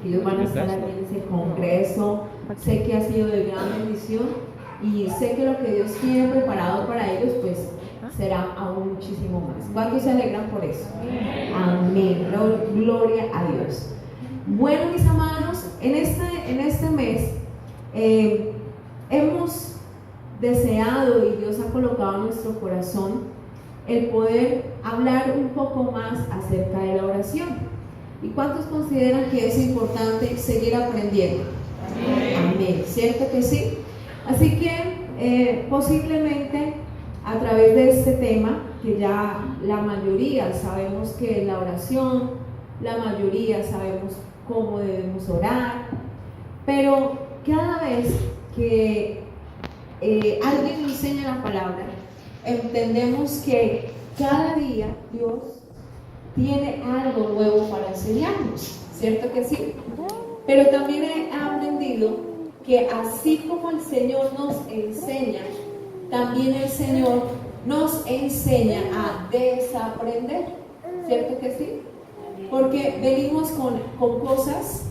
Ellos van a estar aquí en ese congreso. Sé que ha sido de gran bendición y sé que lo que Dios tiene preparado para ellos, pues será aún muchísimo más. ¿Cuántos se alegran por eso? Amén. Gloria a Dios. Bueno, mis amados, en este mes hemos deseado y Dios ha colocado en nuestro corazón el poder hablar un poco más acerca de la oración. ¿Y cuántos consideran que es importante seguir aprendiendo? Amén. ¿Cierto que sí? Así que posiblemente a través de este tema, que ya la mayoría sabemos que es la oración, la mayoría sabemos cómo debemos orar, pero cada vez que alguien nos enseña la palabra, entendemos que cada día Dios tiene algo nuevo para enseñarnos, ¿cierto que sí? Pero también he aprendido que así como el Señor nos enseña, también el Señor nos enseña a desaprender, ¿cierto que sí? Porque venimos con cosas,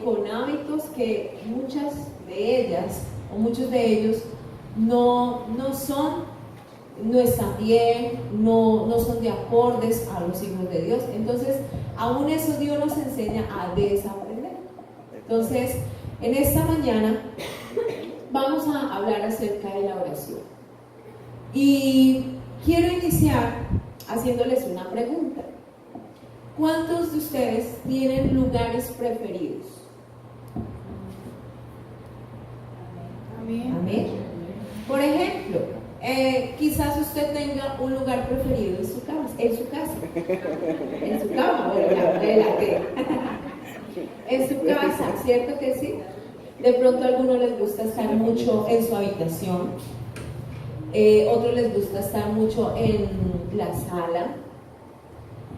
con hábitos que muchas de ellas o muchos de ellos no están bien, no son de acordes a los hijos de Dios. Entonces, aún eso Dios nos enseña a desaprender. Entonces, en esta mañana vamos a hablar acerca de la oración. Y quiero iniciar haciéndoles una pregunta. ¿Cuántos de ustedes tienen lugares preferidos? Amén. Amén. Por ejemplo, quizás usted tenga un lugar preferido en su casa, en su cama, bueno, en su casa, ¿cierto que sí? De pronto a algunos les gusta estar mucho en su habitación, otros les gusta estar mucho en la sala,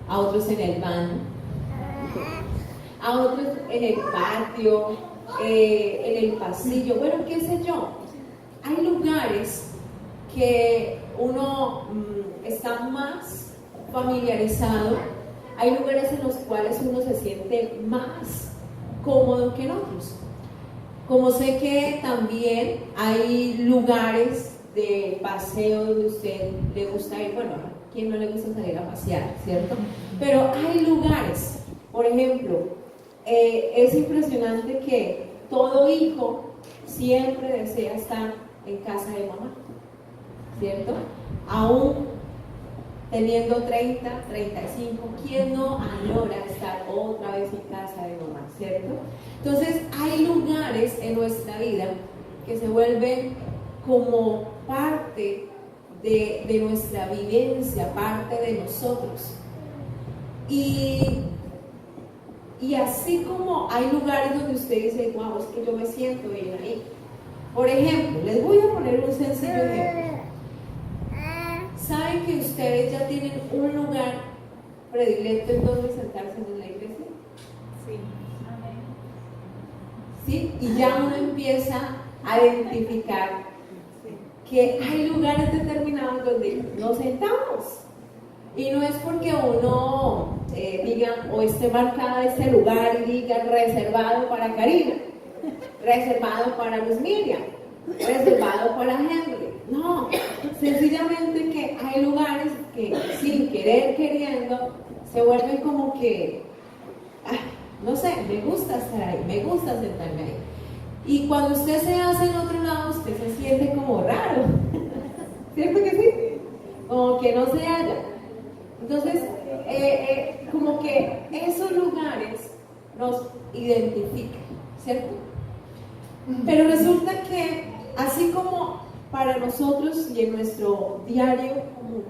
a otros en el baño, a otros en el patio, en el pasillo, bueno, qué sé yo. Hay lugares que uno está más familiarizado, hay lugares en los cuales uno se siente más cómodo que en otros. Como sé que también hay lugares de paseo donde usted le gusta ir, bueno, a quien no le gusta salir a pasear, ¿cierto? Pero hay lugares, por ejemplo, es impresionante que todo hijo siempre desea estar en casa de mamá, ¿cierto? Aún teniendo 30, 35, ¿quién no añora estar otra vez en casa de mamá, ¿cierto? Entonces hay lugares en nuestra vida que se vuelven como parte de nuestra vivencia, parte de nosotros. Y así como hay lugares donde usted dice, wow, es que yo me siento bien ahí. Por ejemplo, les voy a poner un sencillo ejemplo. ¿Saben que ustedes ya tienen un lugar predilecto en donde sentarse en la iglesia? Sí. ¿Sí? Y ya uno empieza a identificar que hay lugares determinados donde nos sentamos. Y no es porque uno diga o esté marcado este lugar y diga reservado para Karina, reservado para Luz Miriam, reservado para Henry. No, sencillamente que hay lugares que sin querer, queriendo, se vuelven como que, no sé, me gusta estar ahí, me gusta sentarme ahí. Y cuando usted se hace en otro lado, usted se siente como raro. ¿Cierto que sí? Como que no se halla. Entonces, como que esos lugares nos identifican, ¿cierto? Pero resulta que, así como para nosotros y en nuestro diario común,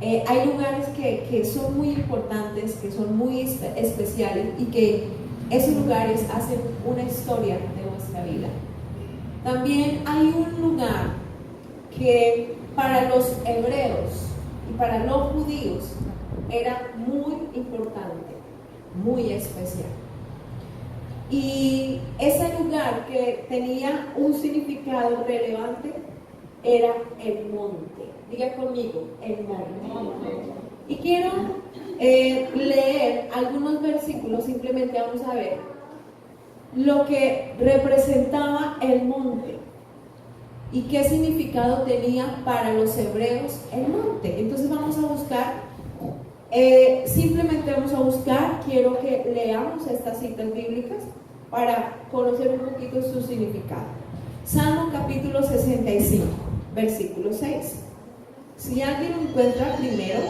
hay lugares que son muy importantes, que son muy especiales y que esos lugares hacen una historia de nuestra vida. También hay un lugar que para los hebreos y para los judíos era muy importante, muy especial. Y ese lugar que tenía un significado relevante era el monte. Diga conmigo, el monte. Y quiero leer algunos versículos. Simplemente vamos a ver lo que representaba el monte y qué significado tenía para los hebreos el monte. Entonces vamos a buscar, simplemente vamos a buscar, quiero que leamos estas citas bíblicas para conocer un poquito su significado. Salmo capítulo 65, versículo 6. Si alguien lo encuentra primero,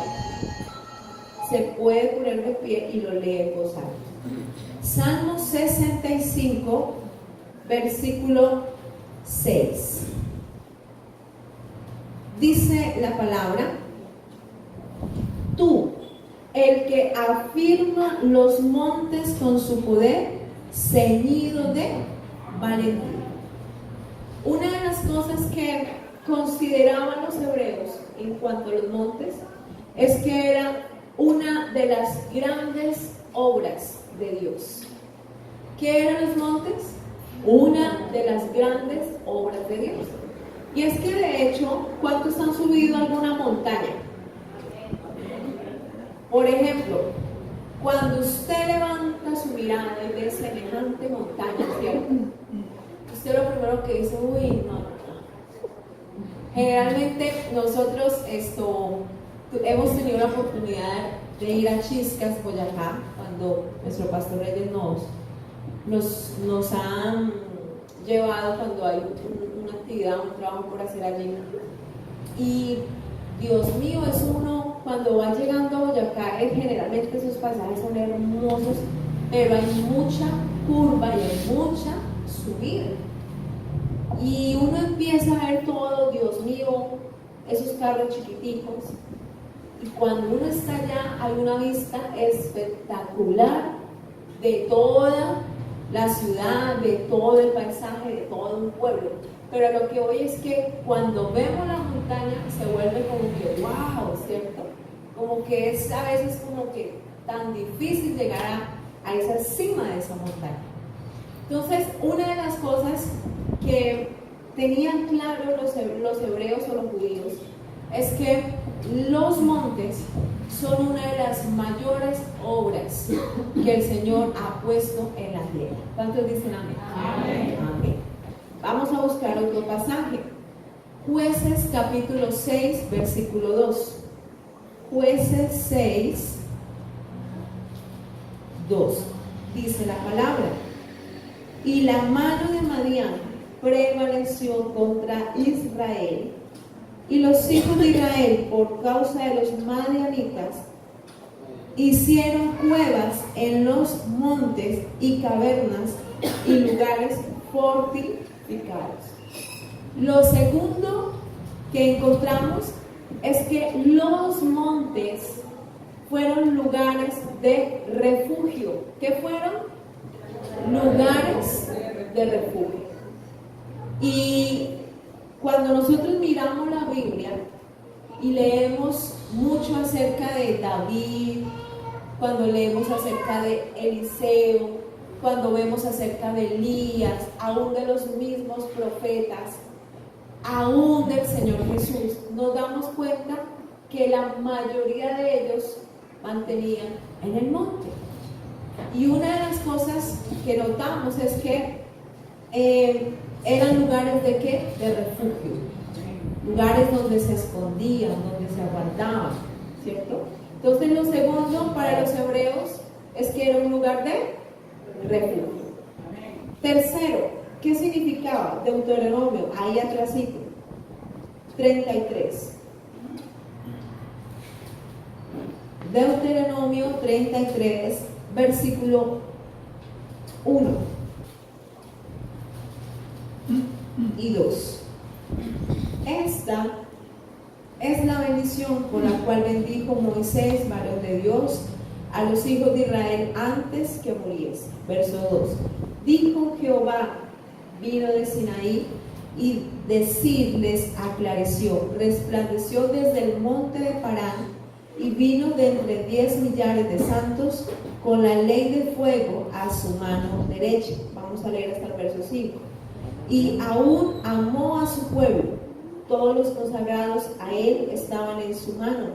se puede poner de pie y lo lee en voz alta. Salmo 65, versículo 6. Dice la palabra: tú, el que afirma los montes con su poder, ceñido de valentía. Una de las cosas que consideraban los hebreos en cuanto a los montes es que era una de las grandes obras de Dios. ¿Qué eran los montes? Una de las grandes obras de Dios. Y es que de hecho, ¿cuántos han subido a alguna montaña? Por ejemplo, cuando usted levanta su mirada y ve semejante montaña, ¿cierto? Usted lo primero que dice, uy, no. Generalmente nosotros hemos tenido la oportunidad de ir a Chiscas, Boyacá, cuando nuestro pastor Reyes nos han llevado cuando hay una actividad, un trabajo por hacer allí. Y Dios mío, es uno, cuando va llegando a Boyacá, generalmente esos pasajes son hermosos, pero hay mucha curva y hay mucha subida. Y uno empieza a ver todo, Dios mío, esos carros chiquiticos. Y cuando uno está allá, hay una vista espectacular de toda la ciudad, de todo el paisaje, de todo un pueblo. Pero lo que hoy es que cuando vemos la montaña se vuelve como que wow, ¿cierto? Como que es a veces como que tan difícil llegar a esa cima de esa montaña. Entonces, una de las cosas que tenían claro los hebreos o los judíos es que los montes son una de las mayores obras que el Señor ha puesto en la tierra. ¿Cuántos dicen amén? Amén. Amén. Vamos a buscar otro pasaje. Jueces capítulo 6, versículo 2. Jueces 6, 2. Dice la palabra: y la mano de Madián prevaleció contra Israel, y los hijos de Israel, por causa de los madianitas, hicieron cuevas en los montes y cavernas y lugares fortificados. Lo segundo que encontramos es que los montes fueron lugares de refugio. ¿Qué fueron? Lugares de refugio. Y cuando nosotros miramos la Biblia y leemos mucho acerca de David, cuando leemos acerca de Eliseo, cuando vemos acerca de Elías, aún de los mismos profetas, aún del Señor Jesús, nos damos cuenta que la mayoría de ellos mantenían en el monte. Y una de las cosas que notamos es que eran lugares de ¿qué? De refugio, lugares donde se escondían, donde se aguardaban, ¿cierto? Entonces lo segundo para los hebreos es que era un lugar de refugio. Tercero, ¿qué significaba? Deuteronomio, ahí atrásito, 33. Deuteronomio 33, versículo 1 y 2. Esta es la bendición con la cual bendijo Moisés, varón de Dios, a los hijos de Israel antes que muriese. Verso 2. Dijo Jehová, vino de Sinaí, y decirles aclareció, resplandeció desde el monte de Parán, y vino de entre 10 millares de santos con la ley de fuego a su mano derecha. Vamos a leer hasta el verso 5. Y aún amó a su pueblo, todos los consagrados a él estaban en su mano.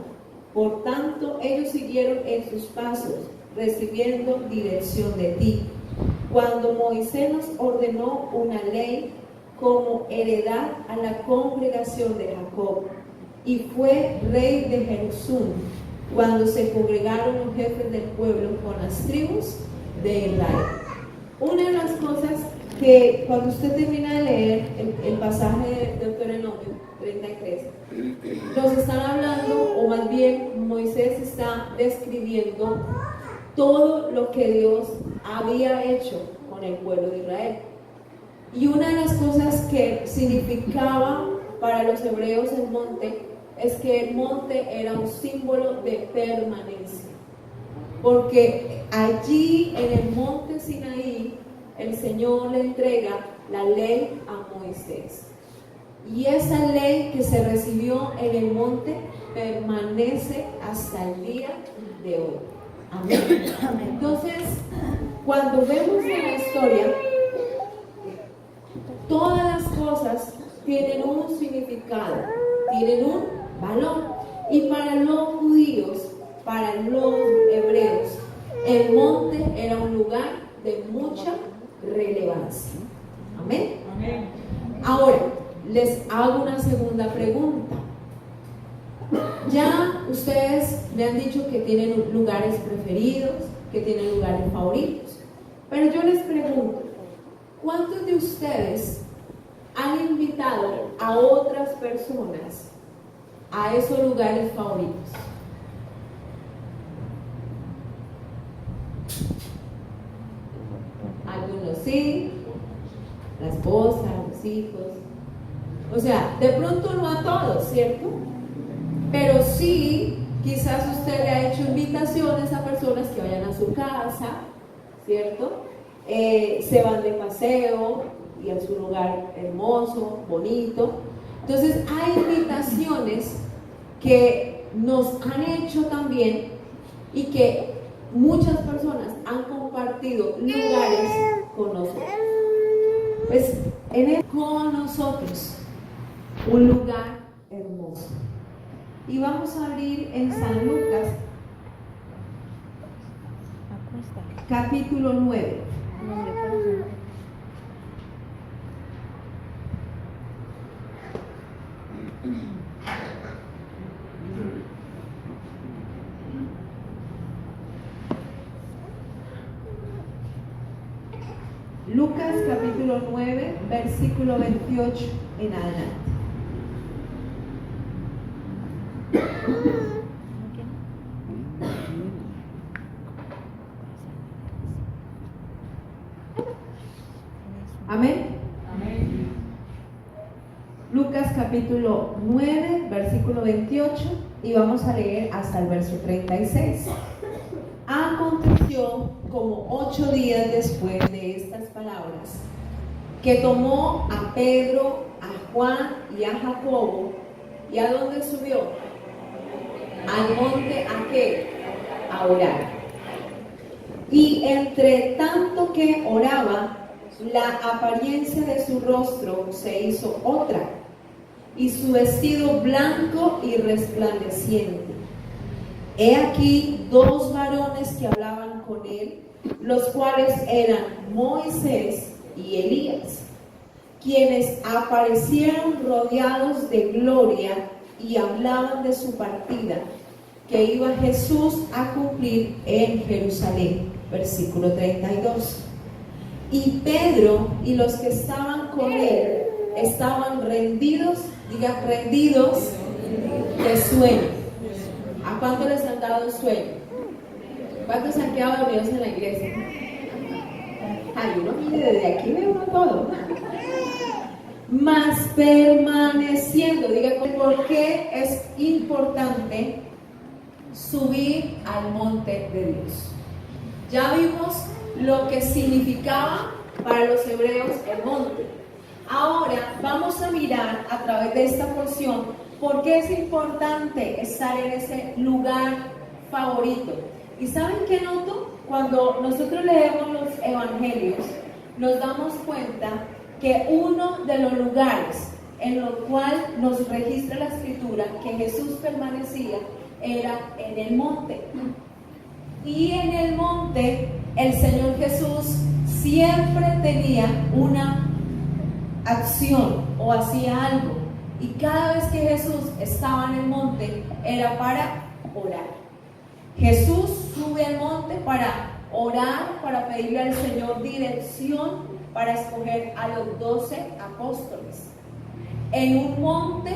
Por tanto, ellos siguieron en sus pasos, recibiendo dirección de ti. Cuando Moisés nos ordenó una ley como heredad a la congregación de Jacob, y fue rey de Jerusún, cuando se congregaron los jefes del pueblo con las tribus de Israel. Una de las cosas que cuando usted termina de leer el pasaje de Deuteronomio 33, nos están hablando, o más bien Moisés está describiendo todo lo que Dios había hecho con el pueblo de Israel. Y una de las cosas que significaba para los hebreos el monte es que el monte era un símbolo de permanencia, porque allí en el monte Sinaí el Señor le entrega la ley a Moisés, y esa ley que se recibió en el monte permanece hasta el día de hoy. Amén. Entonces, cuando vemos en la historia, todas las cosas tienen un significado, tienen un valor. Y para los judíos, para los hebreos, el monte era un lugar de mucha relevancia. Amén. Amén. Ahora, les hago una segunda pregunta. Ya ustedes me han dicho que tienen lugares preferidos, que tienen lugares favoritos. Pero yo les pregunto, ¿cuántos de ustedes han invitado a otras personas a esos lugares favoritos? Algunos sí, la esposa, los hijos. O sea, de pronto no a todos, ¿cierto? Pero sí, quizás usted le ha hecho invitaciones a personas que vayan a su casa, ¿cierto? Se van de paseo y a su lugar hermoso, bonito. Entonces hay invitaciones que nos han hecho también y que muchas personas han compartido lugares con nosotros. Pues con nosotros un lugar hermoso. Y vamos a abrir en San Lucas capítulo 9. Lucas capítulo 9, versículo 28 en adelante. Amén. Amén. Lucas capítulo 9, versículo 28, y vamos a leer hasta el verso 36. Aconteció como 8 días después de estas palabras, que tomó a Pedro, a Juan y a Jacobo, ¿y a dónde subió? Al monte ¿a qué? A orar. Y entre tanto que oraba, la apariencia de su rostro se hizo otra, y su vestido blanco y resplandeciente. He aquí 2 varones que hablaban con él, los cuales eran Moisés y Elías, quienes aparecieron rodeados de gloria y hablaban de su partida, que iba Jesús a cumplir en Jerusalén. Versículo 32. Y Pedro y los que estaban con él estaban rendidos, diga rendidos de sueño. ¿A cuántos les han dado sueño? ¿Cuántos han quedado dormidos en la iglesia? Ay, uno mire, desde aquí ve uno todo. Mas permaneciendo, diga, ¿por qué es importante subir al monte de Dios? Ya vimos lo que significaba para los hebreos el monte. Ahora vamos a mirar a través de esta porción por qué es importante estar en ese lugar favorito. ¿Y saben qué noto? Cuando nosotros leemos los evangelios, nos damos cuenta que uno de los lugares en los cuales nos registra la escritura que Jesús permanecía era en el monte. Y en el monte el Señor Jesús siempre tenía una acción o hacía algo. Y cada vez que Jesús estaba en el monte era para orar. Jesús sube al monte para orar, para pedirle al Señor dirección para escoger a los 12 apóstoles. En un monte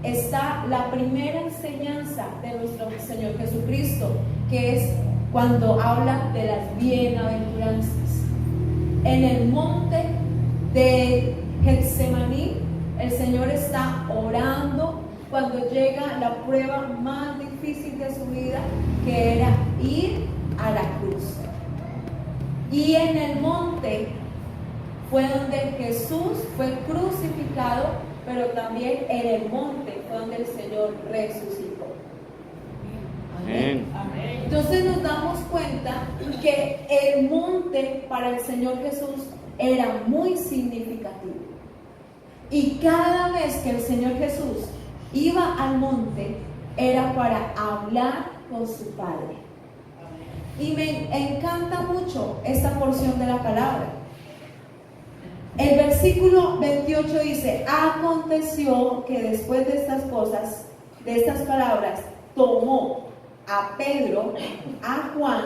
está la primera enseñanza de nuestro Señor Jesucristo, que es cuando habla de las bienaventuranzas. En el monte de Getsemaní, el Señor está orando cuando llega la prueba más difícil de su vida, que era ir a la cruz. Y en el monte fue donde Jesús fue crucificado, pero también en el monte fue donde el Señor resucitó. Amén. Amén. Entonces nos damos cuenta que el monte para el Señor Jesús era muy significativo. Y cada vez que el Señor Jesús iba al monte era para hablar con su Padre. Y me encanta mucho esta porción de la palabra. El versículo 28 dice: aconteció que después de estas cosas, de estas palabras, tomó a Pedro, a Juan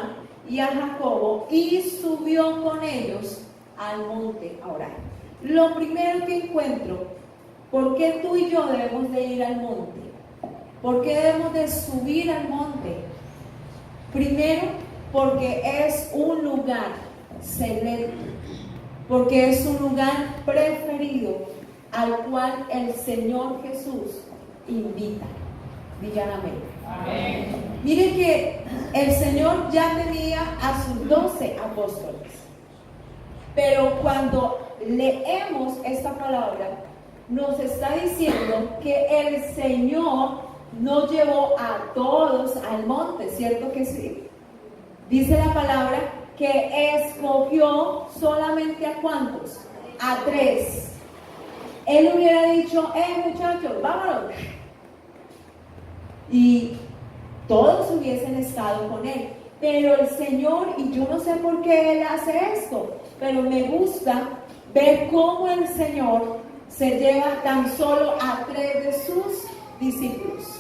y a Jacobo y subió con ellos al monte a orar. Lo primero que encuentro, ¿por qué tú y yo debemos de ir al monte? ¿Por qué debemos de subir al monte? Primero, porque es un lugar selecto, porque es un lugar preferido al cual el Señor Jesús invita. Digan amén. Amén. Miren que el Señor ya tenía a sus 12 apóstoles, pero cuando leemos esta palabra nos está diciendo que el Señor no llevó a todos al monte, ¿cierto que sí? Dice la palabra que escogió solamente a ¿cuántos? A 3. Él hubiera dicho: muchachos, vámonos. Y todos hubiesen estado con él. Pero el Señor, y yo no sé por qué Él hace esto, pero me gusta ver cómo el Señor se lleva tan solo a 3 de sus discípulos.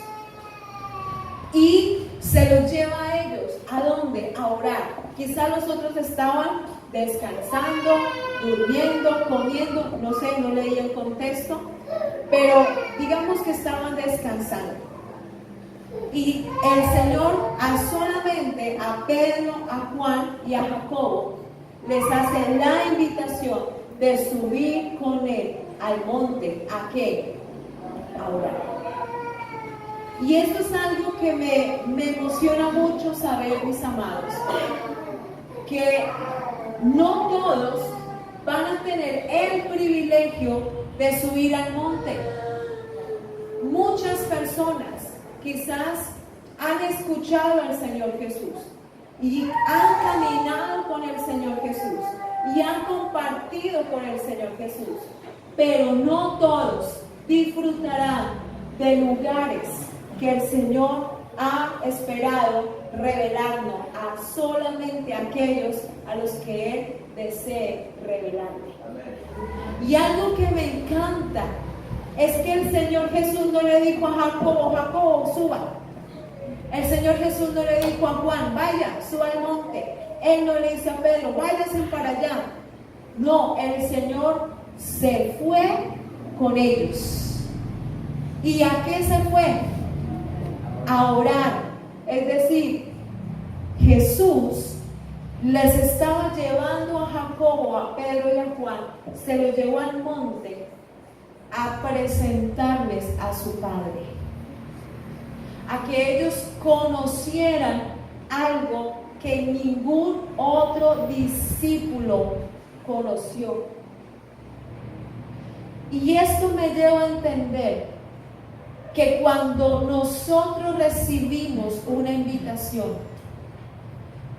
Y se los lleva a ellos. ¿A dónde? A orar. Quizá los otros estaban descansando, durmiendo, comiendo, no sé, no leí el contexto, pero digamos que estaban descansando. Y el Señor solamente a Pedro, a Juan y a Jacobo les hace la invitación de subir con él al monte. ¿A qué? A orar. Y esto es algo que me emociona mucho saber, mis amados, que no todos van a tener el privilegio de subir al monte. Muchas personas quizás han escuchado al Señor Jesús y han caminado con el Señor Jesús y han compartido con el Señor Jesús, pero no todos disfrutarán de lugares que el Señor ha esperado revelarnos a solamente aquellos a los que Él desee revelarle. Y algo que me encanta es que el Señor Jesús no le dijo a Jacobo: Jacobo, suba. El Señor Jesús no le dijo a Juan: vaya, suba al monte. Él no le dice a Pedro: váyase para allá. No, el Señor se fue con ellos. ¿Y a qué se fue? A orar. Es decir, Jesús les estaba llevando a Jacobo, a Pedro y a Juan, se los llevó al monte a presentarles a su Padre, a que ellos conocieran algo que ningún otro discípulo conoció. Y esto me lleva a entender que cuando nosotros recibimos una invitación,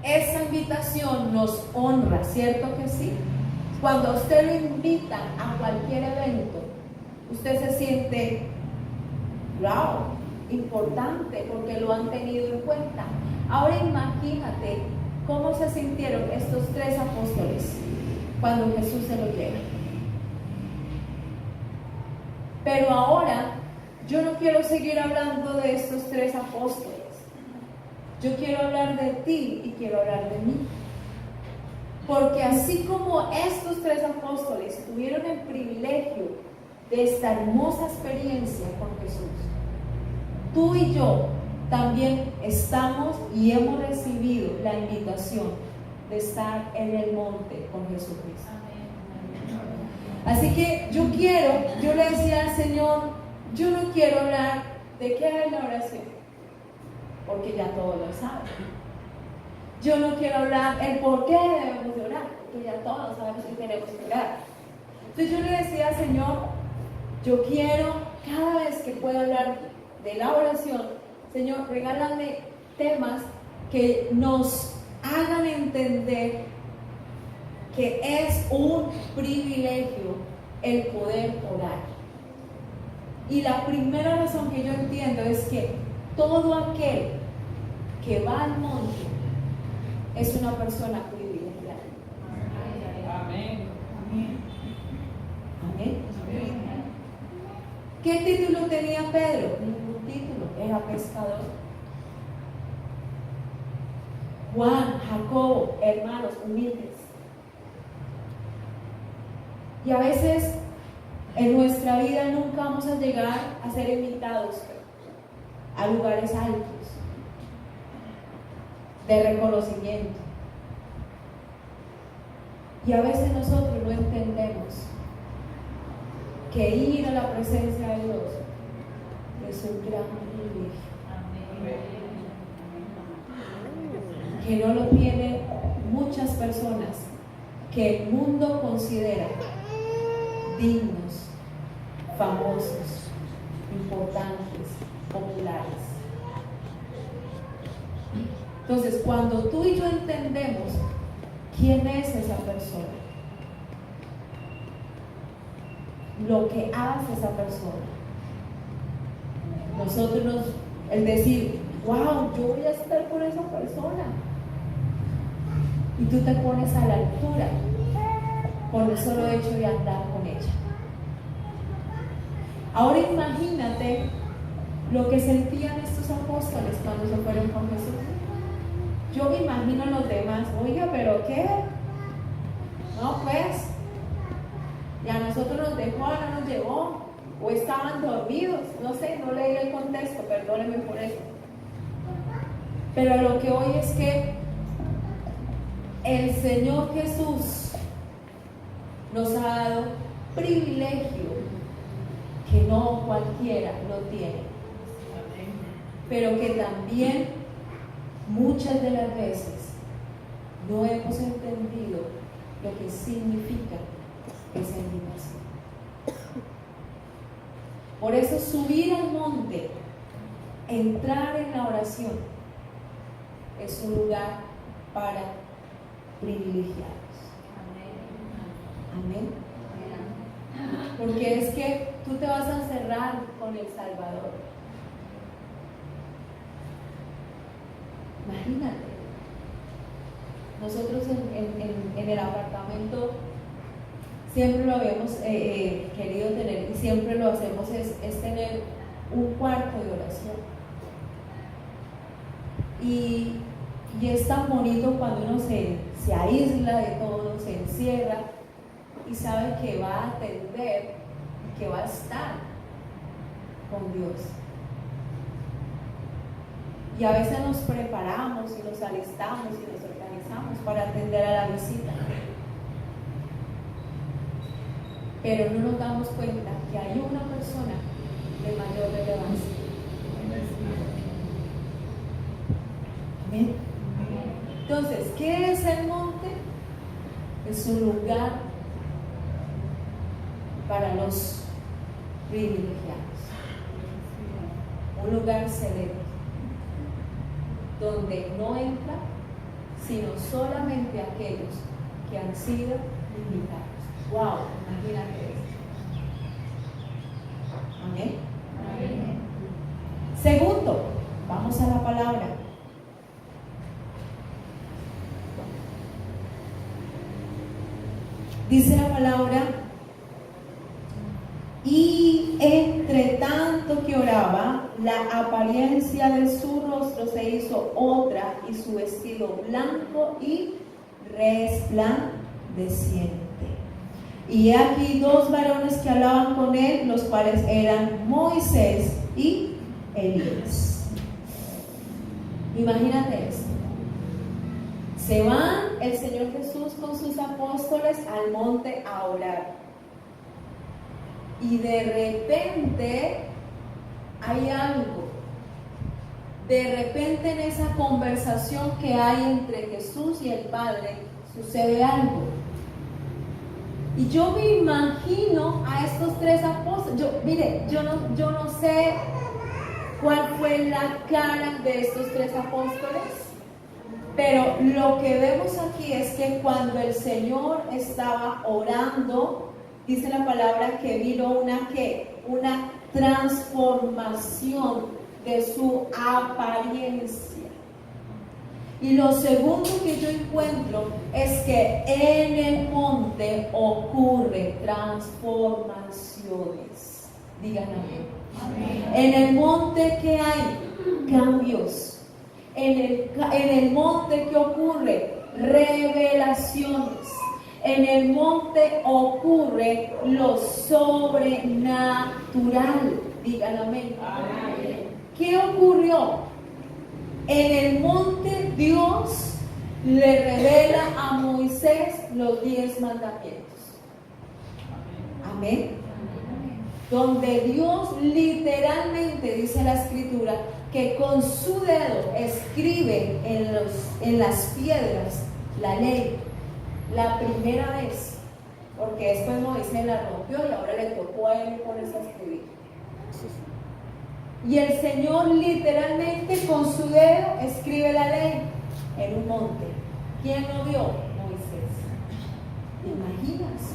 esa invitación nos honra, ¿cierto que sí? Cuando a usted lo invitan a cualquier evento, usted se siente, wow, importante porque lo han tenido en cuenta. Ahora imagínate cómo se sintieron estos 3 apóstoles cuando Jesús se los lleva. Pero ahora yo no quiero seguir hablando de estos 3 apóstoles. Yo quiero hablar de ti y quiero hablar de mí. Porque así como estos 3 apóstoles tuvieron el privilegio de esta hermosa experiencia con Jesús, tú y yo también estamos y hemos recibido la invitación de estar en el monte con Jesucristo. Así que yo le decía al Señor, yo no quiero hablar de qué es la oración, porque ya todos lo saben. Yo no quiero hablar el por qué debemos de orar, porque ya todos sabemos que tenemos que orar. Entonces yo le decía al Señor, yo quiero cada vez que pueda hablar de la oración, Señor, regálame temas que nos hagan entender que es un privilegio el poder orar. Y la primera razón que yo entiendo es que todo aquel que va al monte es una persona privilegiada. Amén. Amén. ¿Qué título tenía Pedro? Ningún título, era pescador. Juan, Jacobo, hermanos humildes. Y a veces en nuestra vida nunca vamos a llegar a ser invitados a lugares altos de reconocimiento. Y a veces nosotros no entendemos que ir a la presencia de Dios es un gran privilegio. Que no lo tienen muchas personas que el mundo considera dignos, famosos, importantes, populares. Entonces, cuando tú y yo entendemos quién es esa persona, lo que hace esa persona, nosotros el decir, wow, yo voy a estar con esa persona, y tú te pones a la altura por el solo hecho de andar con ella. Ahora imagínate lo que sentían estos apóstoles cuando se fueron con Jesús. Yo me imagino a los demás, oiga, pero ¿qué? No, pues, y a nosotros nos dejó, no nos llevó, o estaban dormidos, no sé, no leí el contexto, perdónenme por eso. Pero lo que hoy es que el Señor Jesús nos ha dado privilegio que no cualquiera lo tiene, pero que también muchas de las veces no hemos entendido lo que significa esa invitación. Por eso subir al monte, entrar en la oración, es un lugar para privilegiados. Amén. Porque es que tú te vas a encerrar con el Salvador. Imagínate. Nosotros en el apartamento siempre lo habíamos querido tener, y siempre lo hacemos, es tener un cuarto de oración. Y es tan bonito cuando uno se aísla de todo, se encierra y sabe que va a atender y que va a estar con Dios. Y a veces nos preparamos y nos alistamos y nos organizamos para atender a la visita. Pero no nos damos cuenta que hay una persona de mayor relevancia. Amén. Entonces, ¿qué es el monte? Es un lugar para los privilegiados, un lugar selecto, donde no entra sino solamente aquellos que han sido invitados. Wow, imagínate esto. Amén. Segundo, vamos a la palabra. Dice la palabra: y entre tanto que oraba, la apariencia de su rostro se hizo otra, y su vestido blanco y resplandeciente. Y he aquí dos varones que hablaban con él, los cuales eran Moisés y Elías. Imagínate esto. Se van el Señor Jesús con sus apóstoles al monte a orar. Y de repente hay algo. De repente en esa conversación que hay entre Jesús y el Padre, sucede algo. Y yo me imagino a estos tres apóstoles. Yo no sé cuál fue la cara de estos tres apóstoles. Pero lo que vemos aquí es que cuando el Señor estaba orando, dice la palabra que vino una transformación de su apariencia. Y lo segundo que yo encuentro es que en el monte ocurren transformaciones. Digan amén. En el monte que hay cambios. En el monte que ocurre revelaciones. En el monte ocurre lo sobrenatural. Digan amén. ¿Qué ocurrió? En el monte Dios le revela a Moisés los 10 mandamientos. Amén. Donde Dios literalmente, dice la escritura, que con su dedo escribe en las piedras la ley, la primera vez, porque después Moisés la rompió y ahora le tocó a él ponerse a escribir. Y el Señor literalmente con su dedo escribe la ley en un monte. ¿Quién lo vio? Moisés. ¿Te imaginas?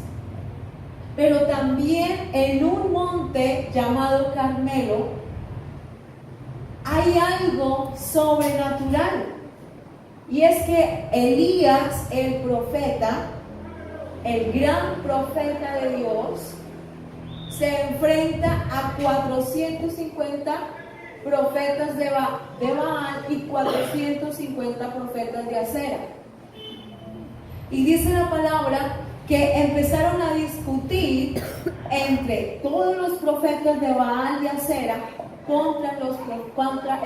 Pero también en un monte llamado Carmelo hay algo sobrenatural. Y es que Elías, el profeta, el gran profeta de Dios, se enfrenta a 450 profetas de Baal y 450 profetas de Acera. Y dice la palabra que empezaron a discutir entre todos los profetas de Baal y Acera contra el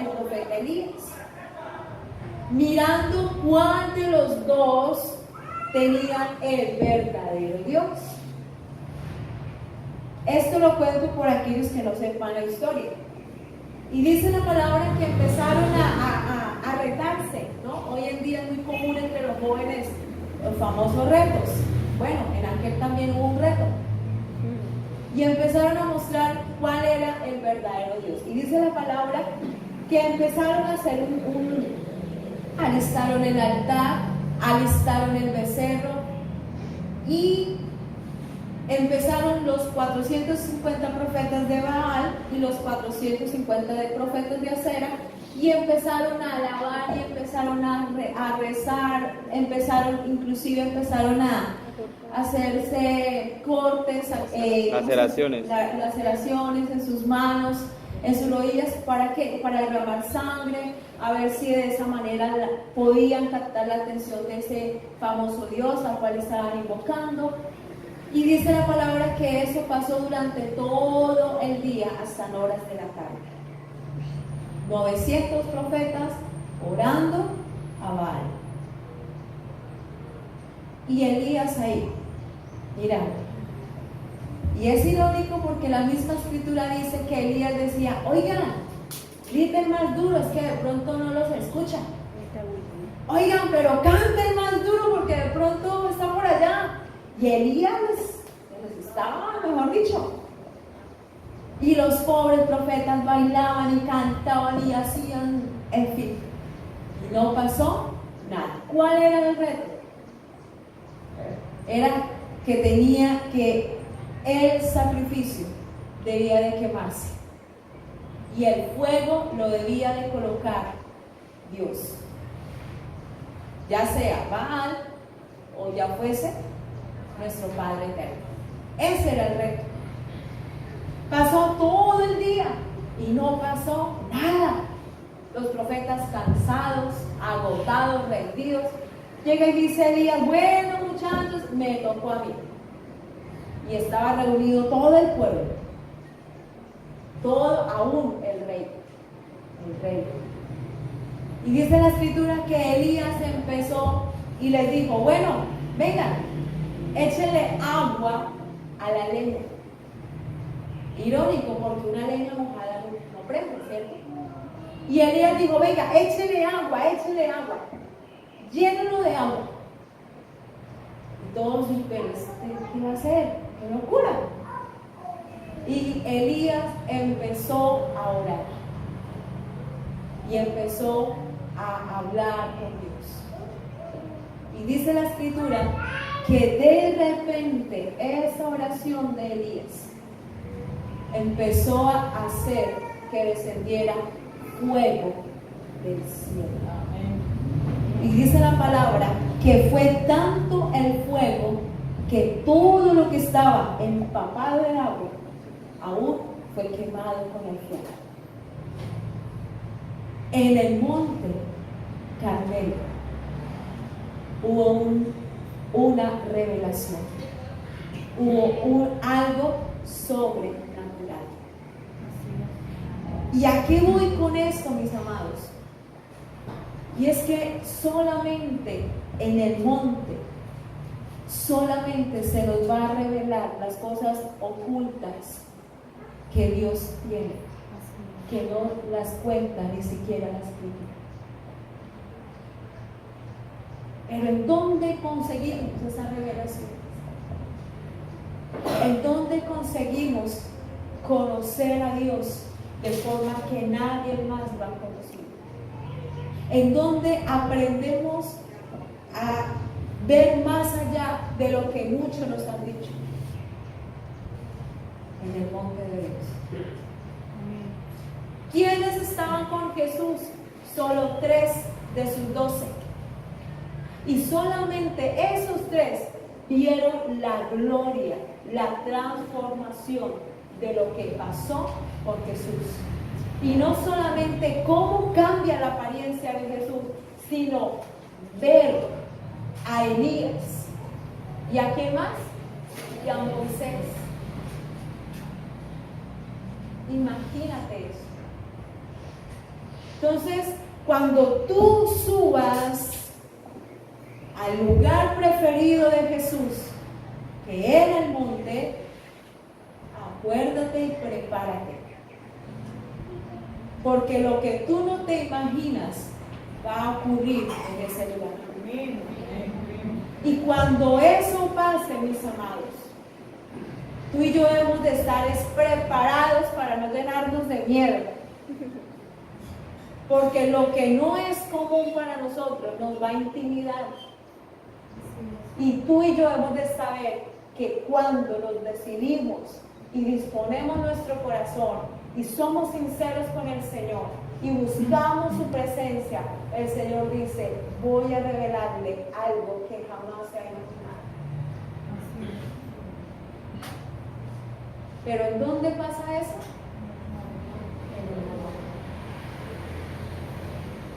profeta Elías, mirando cuál de los dos tenía el verdadero Dios. Esto lo cuento por aquellos que no sepan la historia. Y dice la palabra que empezaron a retarse, ¿no? Hoy en día es muy común entre los jóvenes los famosos retos. Bueno, en aquel también hubo un reto. Y empezaron a mostrar cuál era el verdadero Dios. Y dice la palabra que empezaron a hacer alistaron el altar, alistaron el becerro y empezaron los 450 profetas de Baal y los 450 de profetas de Acera, y empezaron a alabar y empezaron a rezar, empezaron a hacerse cortes, laceraciones en sus manos, en sus rodillas. ¿Para qué? Para derramar sangre, a ver si de esa manera podían captar la atención de ese famoso Dios al cual estaban invocando. Y dice la palabra que eso pasó durante todo el día hasta horas de la tarde. 900 profetas orando a Baal. Y Elías ahí, mirando. Y es irónico porque la misma escritura dice que Elías decía: oigan, griten más duro, es que de pronto no los escuchan. Oigan, pero canten más duro porque de pronto está por allá. Y Elías les estaba, mejor dicho. Y los pobres profetas bailaban y cantaban y hacían, en fin. Y no pasó nada. ¿Cuál era el reto? Era que tenía que el sacrificio debía de quemarse. y el fuego lo debía de colocar Dios. Ya sea Baal o ya fuese nuestro Padre Eterno. Ese era el reto. Pasó todo el día y no pasó nada. Los profetas cansados, agotados, rendidos. Llega y dice Elías: bueno, muchachos, me tocó a mí. Y estaba reunido todo el pueblo, todo, aún el rey. Y dice la escritura que Elías empezó y les dijo: bueno, vengan, échenle agua a la leña. Irónico, porque una leña mojada no prende, ¿cierto? Y Elías dijo: venga, échenle agua, llénenlo de agua. Y todos sus pelos: ¿qué va a hacer? ¡Qué locura! Y Elías empezó a orar y empezó a hablar con Dios. Y dice la escritura que de repente esa oración de Elías empezó a hacer que descendiera fuego del cielo. Y dice la palabra que fue tanto el fuego que todo lo que estaba empapado de agua aún fue quemado con el fuego. En el monte Carmelo hubo una revelación, hubo algo sobrenatural. ¿Y a qué voy con esto, mis amados? Y es que solamente en el monte, solamente se nos va a revelar las cosas ocultas que Dios tiene, que no las cuenta ni siquiera las escritura. Pero ¿en dónde conseguimos esa revelación? ¿En dónde conseguimos conocer a Dios de forma que nadie más lo ha conocido? ¿En dónde aprendemos a ver más allá de lo que muchos nos han dicho? En el monte de Dios. ¿Quiénes estaban con Jesús? Solo 3 de sus 12. Y solamente esos 3 vieron la gloria, la transformación de lo que pasó por Jesús. Y no solamente cómo cambia la apariencia de Jesús, sino ver a Elías. ¿Y a quién más? Y a Moisés. Imagínate eso. Entonces, cuando tú subas al lugar preferido de Jesús, que era el monte, acuérdate y prepárate. Porque lo que tú no te imaginas va a ocurrir en ese lugar. Y cuando eso pase, mis amados, tú y yo debemos de estar preparados para no llenarnos de miedo. Porque lo que no es común para nosotros nos va a intimidar. Y tú y yo debemos de saber que cuando nos decidimos y disponemos nuestro corazón y somos sinceros con el Señor y buscamos su presencia, el Señor dice: voy a revelarle algo que jamás se ha imaginado. ¿Pero en dónde pasa eso? En el amor.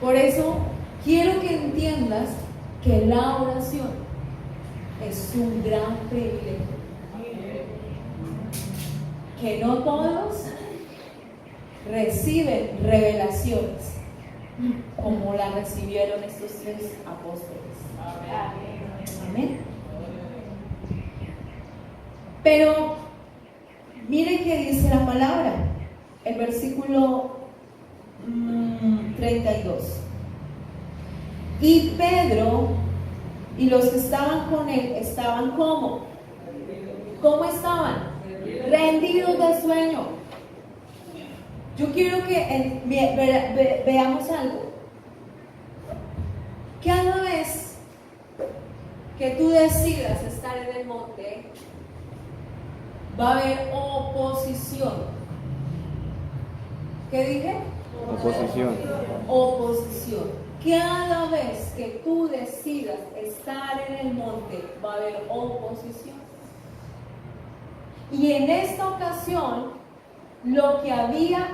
Por eso quiero que entiendas que la oración es un gran privilegio. Que no todos reciben revelaciones como la recibieron estos 3 apóstoles. Amén. Pero mire que dice la palabra, el versículo 32. Y Pedro y los que estaban con él estaban ¿cómo? ¿Cómo estaban? Rendidos de sueño. Yo quiero que veamos algo. Cada vez que tú decidas estar en el monte, va a haber oposición. ¿Qué dije? Oposición. Oposición. Cada vez que tú decidas estar en el monte, va a haber oposición. Y en esta ocasión, lo que había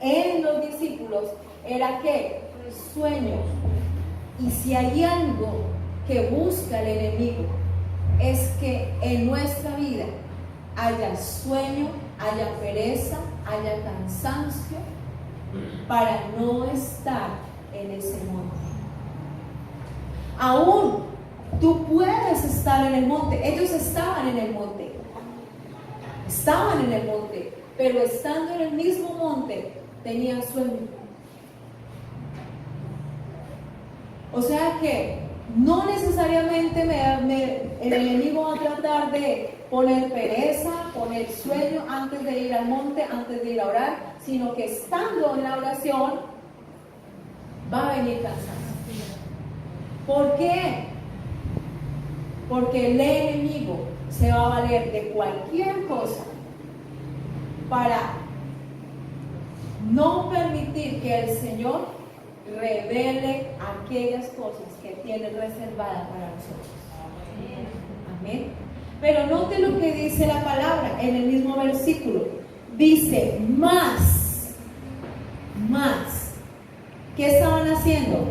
en los discípulos era que sueño. Y si hay algo que busca el enemigo, es que en nuestra vida haya sueño, haya pereza, haya cansancio, para no estar en ese monte. Aún tú puedes estar en el monte. Ellos estaban en el monte. Estaban en el monte, pero estando en el mismo monte, tenían sueño. O sea que no necesariamente el enemigo va a tratar de poner pereza, poner sueño antes de ir al monte, antes de ir a orar, sino que estando en la oración va a venir cansancio. ¿Por qué? Porque el enemigo se va a valer de cualquier cosa para no permitir que el Señor revele aquellas cosas que tiene reservadas para nosotros. Amén. Pero note lo que dice la palabra en el mismo versículo. Dice, más. ¿Qué estaban haciendo?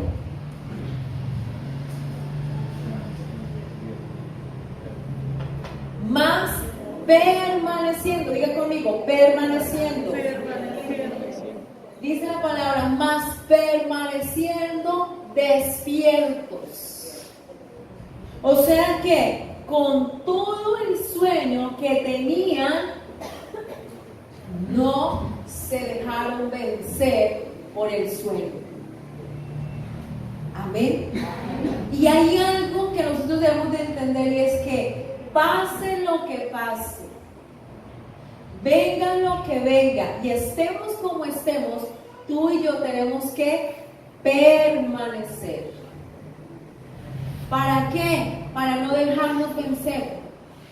Más permaneciendo. Diga conmigo, permaneciendo. Dice la palabra, más permaneciendo despiertos. O sea que con todo el sueño que tenían, no se dejaron vencer por el sueño. Amén. Y hay algo que nosotros debemos de entender, y es que pase lo que pase, venga lo que venga, y estemos como estemos, tú y yo tenemos que permanecer. ¿Para qué? Para no dejarnos vencer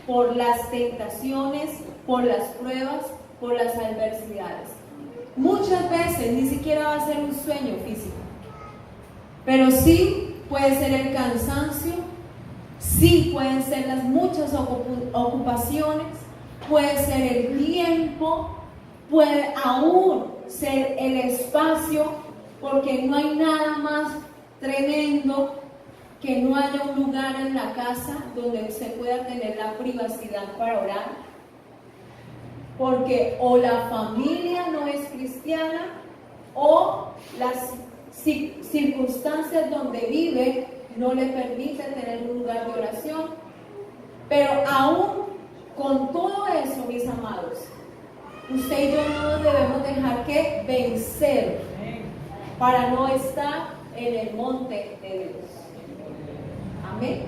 por las tentaciones, por las pruebas, por las adversidades. Muchas veces ni siquiera va a ser un sueño físico, pero sí puede ser el cansancio, sí pueden ser las muchas ocupaciones, puede ser el tiempo, puede aún ser el espacio, porque no hay nada más tremendo que no haya un lugar en la casa donde usted pueda tener la privacidad para orar, porque o la familia no es cristiana o las circunstancias donde vive no le permiten tener un lugar de oración. Pero aún con todo eso, mis amados, usted y yo no nos debemos dejar que vencer para no estar en el monte de Dios. Amén.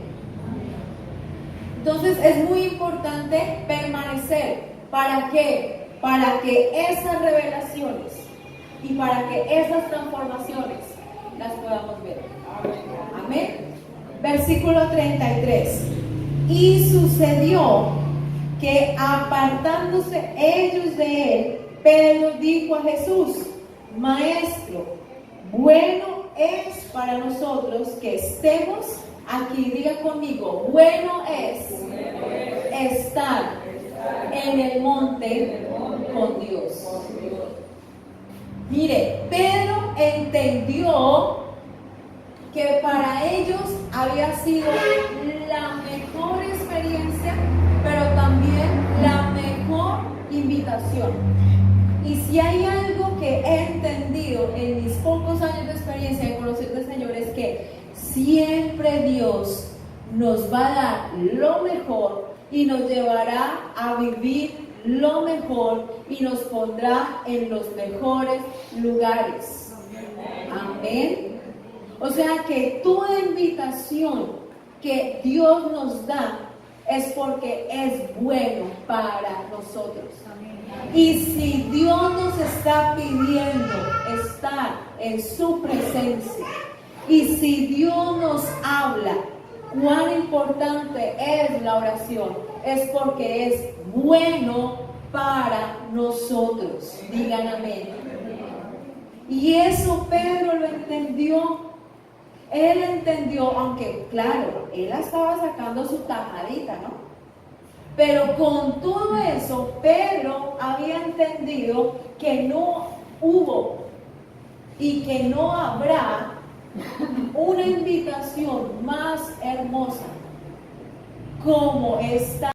Entonces es muy importante permanecer. ¿Para qué? Para que esas revelaciones y para que esas transformaciones las podamos ver. Amén. Versículo 33. Y sucedió que apartándose ellos de él, Pedro dijo a Jesús: Maestro, bueno es para nosotros que estemos aquí. Diga conmigo, bueno es estar en el monte con Dios. Mire, Pedro entendió que para ellos había sido la mejor experiencia, pero también la mejor invitación. Y si hay algo que he entendido en mis pocos años de experiencia de conocer al Señor, es que siempre Dios nos va a dar lo mejor y nos llevará a vivir lo mejor y nos pondrá en los mejores lugares. Amén. O sea que toda invitación que Dios nos da es porque es bueno para nosotros. Y si Dios nos está pidiendo estar en su presencia, y si Dios nos habla cuán importante es la oración, es porque es bueno para nosotros. Digan amén. Y eso Pedro lo entendió. Él entendió, aunque claro, él estaba sacando su tajadita, ¿no? Pero con todo eso, Pedro había entendido que no hubo y que no habrá una invitación más hermosa como esta